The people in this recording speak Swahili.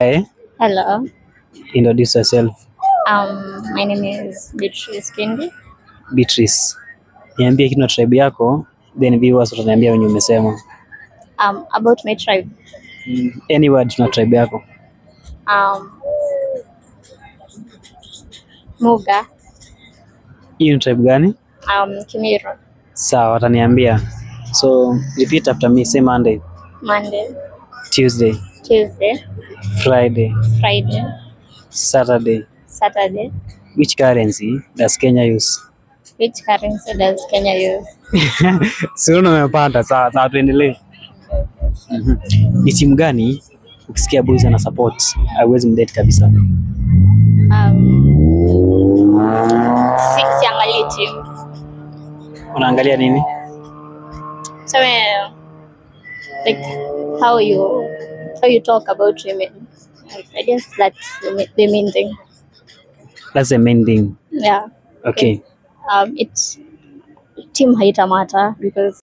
Hey, Hello. introduce yourself. My name is Beatrice Kindi. Beatrice. Niambie kitu na tribe yako, then viewers wataniambia wenye umesema. About my tribe. Any word na tribe yako. Muga. Hii ni tribe gani? Kimiru. Sawa, wataniambia. So, repeat after me. Say Monday, Monday. Tuesday, Tuesday. Friday, Friday. Saturday. Saturday. Which currency does Kenya use? Which currency does Kenya use? Sio umepanda. Sawa, tuendelee. Ni timu gani ukisikia boys ana support haiwezi mdate kabisa? Siangalii team. Unaangalia nini? So, like how you talk about women. I guess that's the main thing. That's the main thing. Yeah. Okay. It's team haita matter because